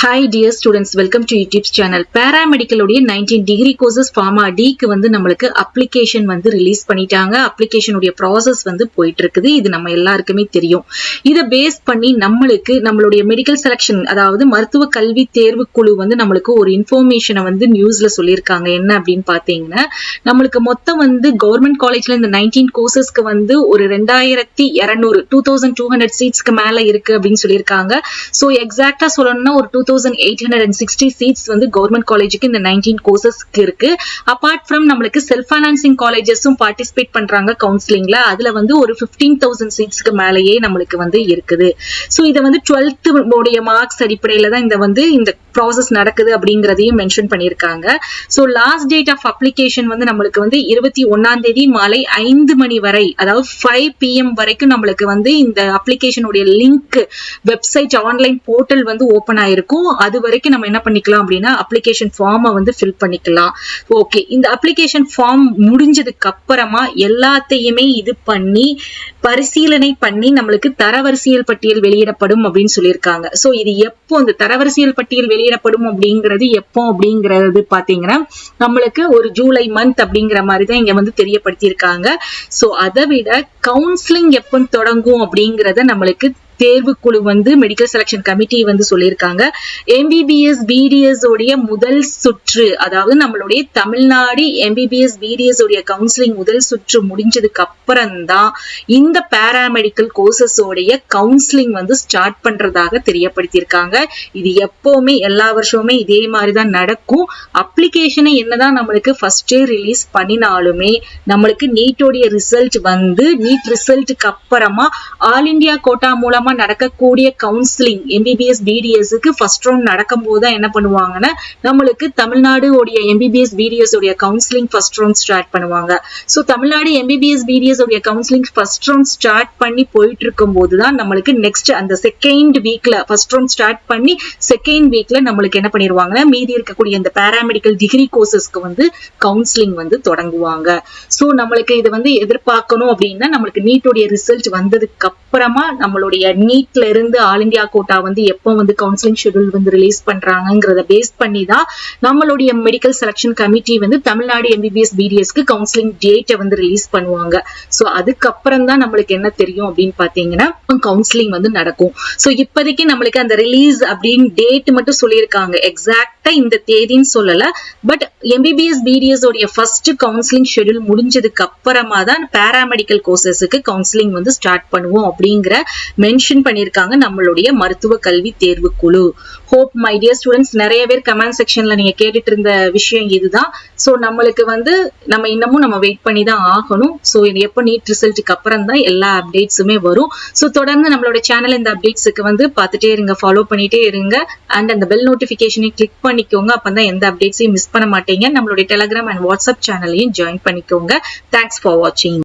Hi dear students, welcome to YouTube's channel. Paramedical உடைய 19 degree courses Pharma D க்கு வந்து நம்மளுக்கு application வந்து ரிலீஸ் பண்ணிட்டாங்க. application உடைய process வந்து போயிட்டு இருக்குது. இது நம்ம எல்லாருக்குமே தெரியும். இத பேஸ் பண்ணி நம்மளுடைய medical selection அதாவது மருத்துவ கல்வி தேர்வு குழு வந்து நம்மளுக்கு ஒரு இன்ஃபர்மேஷனை வந்து நியூஸ்ல சொல்லியிருக்காங்க. என்ன அப்படின்னு பாத்தீங்கன்னா, நம்மளுக்கு மொத்தம் வந்து கவர்மெண்ட் காலேஜ்ல இந்த 19 கோர்சஸ்க்கு வந்து ஒரு 2200 சீட்ஸ்க்கு மேல இருக்கு அப்படின்னு சொல்லியிருக்காங்க. சோ எக்ஸாக்டா சொல்லணும்னா ஒரு 2860 seats வந்து கவர்மெண்ட் காலேஜுக்கு இந்த 19 கோர்சஸ்க்கு இருக்கு. அபார்ட் ஃப்ரம் நம்மளுக்கு செல்ஃப் ஃபைனான்சிங் காலேஜஸும் பார்ட்டிசிபேட் பண்றாங்க கவுன்சிலிங்ல. அதுல வந்து ஒரு 15,000 சீட்ஸ்க்கு மேலேயே நம்மளுக்கு வந்து இருக்குது. சோ இத வந்து 12th உடைய மார்க்ஸ் அடிப்படையில தான் இந்த ப்ராசஸ் நடக்குது அப்படிங்கறதையும் மென்ஷன் பண்ணிருக்காங்க. So last date of application வந்து நம்மளுக்கு வந்து 21ஆம் தேதி மாலை 5 மணி வரை, அதாவது 5 PM வரைக்கும் நம்மளுக்கு வந்து இந்த அப்ளிகேஷன் உடைய லிங்க் வெப்சைட் ஆன்லைன் போர்ட்டல் வந்து ஓபன் ஆயிருக்கும். அது வரைக்கும் நம்ம என்ன பண்ணிக்கலாம் அப்படின்னா அப்ளிகேஷன் ஃபார்மை வந்து ஃபில் பண்ணிக்கலாம். ஓகே, இந்த அப்ளிகேஷன் ஃபார்ம் முடிஞ்சதுக்கு அப்புறமா எல்லாத்தையுமே இது பண்ணி பரிசீலனை பண்ணி நம்மளுக்கு தரவரிசையில் பட்டியல் வெளியிடப்படும் அப்படின்னு சொல்லியிருக்காங்க. சோ இது எப்போ இந்த தரவரிசையில் பட்டியல் வெளியிடப்படும் அப்படிங்கிறது பாத்தீங்கன்னா நம்மளுக்கு ஒரு ஜூலை மந்த் அப்படிங்கிற மாதிரி தான் இங்க வந்து தெரியப்படுத்தியிருக்காங்க. சோ அதை விட கவுன்சிலிங் எப்போ தொடங்கும் அப்படிங்கறத நம்மளுக்கு தேர்வு குழு வந்து மெடிக்கல் செலக்ஷன் கமிட்டி வந்து சொல்லியிருக்காங்க. எம்பிபிஎஸ் பிடிஎஸ் உடைய முதல் சுற்று, அதாவது நம்மளுடைய தமிழ்நாடு எம்பிபிஎஸ் பிடிஎஸ் உடைய கவுன்சிலிங் முதல் சுற்று முடிஞ்சதுக்கு அப்புறம் தான் இந்த பாராமெடிக்கல் கோர்சஸ் உடைய கவுன்சிலிங் வந்து ஸ்டார்ட் பண்றதாக தெரியப்படுத்தியிருக்காங்க. இது எப்பவுமே எல்லா வருஷமுமே இதே மாதிரிதான் நடக்கும். அப்ளிகேஷனை என்னதான் நம்மளுக்கு ஃபர்ஸ்டே ரிலீஸ் பண்ணினாலுமே நம்மளுக்கு நீட்டோடைய ரிசல்ட் வந்து நீட் ரிசல்ட்டுக்கு அப்புறமா ஆல் இந்தியா கோட்டா மூலமா நடக்கக்கூடிய கவுன்சிலிங் எம்பிபிஎஸ் பிடிஎஸ்க்கு ஃபர்ஸ்ட் ரவுண்ட் நடக்கும் போது தான் என்ன பண்ணுவாங்கன்னா நம்மளுக்கு தமிழ்நாடு உடைய எம்பிபிஎஸ் பிடிஎஸ் உடைய கவுன்சிலிங் ஃபர்ஸ்ட் ரவுண்ட் ஸ்டார்ட் பண்ணுவாங்க. சோ தமிழ்நாடு எம்பிபிஎஸ் பிடிஎஸ் உடைய கவுன்சிலிங் ஃபர்ஸ்ட் ரவுண்ட் ஸ்டார்ட் பண்ணி போயிட்டு இருக்கும் போதுதான் நம்மளுக்கு நெக்ஸ்ட் அந்த செகண்ட் வீக்ல ஃபர்ஸ்ட் ரவுண்ட் ஸ்டார்ட் பண்ணி செகண்ட் வீக்ல நம்மளுக்கு என்ன பண்ணிடுவாங்கன்னா மீதி இருக்கக்கூடிய இந்த பாராமெடிக்கல் டிகிரி கோர்சஸ்க்கு வந்து கவுன்சிலிங் வந்து தொடங்குவாங்க. சோ நம்மளுக்கு இது வந்து எதிர்பார்க்கணும் அப்படின்னா நம்மளுக்கு நீட்டோடைய ரிசல்ட் வந்ததுக்கு அப்புறமா நம்மளுடைய நீட்ல இருந்து ஆல் இந்தியா கோட்டா வந்து எப்போ வந்து கவுன்சிலிங் ஷெட்யூல் வந்து ரிலீஸ் பண்றாங்கிறத பேஸ் பண்ணி தான் நம்மளுடைய மெடிக்கல் செலக்ஷன் கமிட்டி வந்து தமிழ்நாடு எம்பிபிஎஸ் பிடிஎஸ்க்கு கவுன்சிலிங் டேட்டை வந்து ரிலீஸ் பண்ணுவாங்க. சோ அதுக்கப்புறம் தான் நம்மளுக்கு என்ன தெரியும் அப்படின்னு பாத்தீங்கன்னா கவுன்சிலிங் வந்து நடக்கும். சோ இப்போதைக்கு நம்மளுக்கு அந்த ரிலீஸ் அப்படின்னு டேட் மட்டும் சொல்லியிருக்காங்க. எக்ஸாக்டா இந்த தேதின்னு சொல்லல. பட் எம்பிபிஎஸ் பிடிஎஸ் உடைய ஃபர்ஸ்ட் கவுன்சிலிங் ஷெட்யூல் முடிஞ்சதுக்கு அப்புறமா தான் பாராமெடிக்கல் கோர்சஸ்க்கு கவுன்சிலிங் வந்து ஸ்டார்ட் பண்ணுவோம் அப்படிங்கிற மென்ஷன் பண்ணிருக்காங்க நம்மளுடைய மருத்துவ கல்வி தேர்வு குழு. ஹோப் மை டியர் ஸ்டூடெண்ட்ஸ், நிறைய பேர் கமெண்ட் செக்ஷன்ல நீங்க கேட்டுட்டு இருந்த விஷயம் இதுதான். சோ நம்மளுக்கு வந்து நம்ம இன்னமும் வெயிட் பண்ணி தான் ஆகணும். சோ இது எப்போ நீட் ரிசல்ட்டுக்கு அப்புறம் தான் எல்லா அப்டேட்ஸுமே வரும். சோ தொடர்ந்து நம்மளோட சேனல் இந்த அப்டேட்ஸுக்கு வந்து பார்த்துட்டே இருங்க, ஃபாலோ பண்ணிட்டே இருங்க. அண்ட் அந்த பெல் நோட்டிபிகேஷனை கிளிக் பண்ணிக்கோங்க. அப்பதான் எந்த அப்டேட்ஸையும் மிஸ் பண்ண மாட்டீங்க. நம்மளுடைய டெலிகிராம் அண்ட் வாட்ஸ்அப் சேனலையும் ஜாயின் பண்ணிக்கோங்க. தேங்க்ஸ் ஃபார் வாட்சிங்.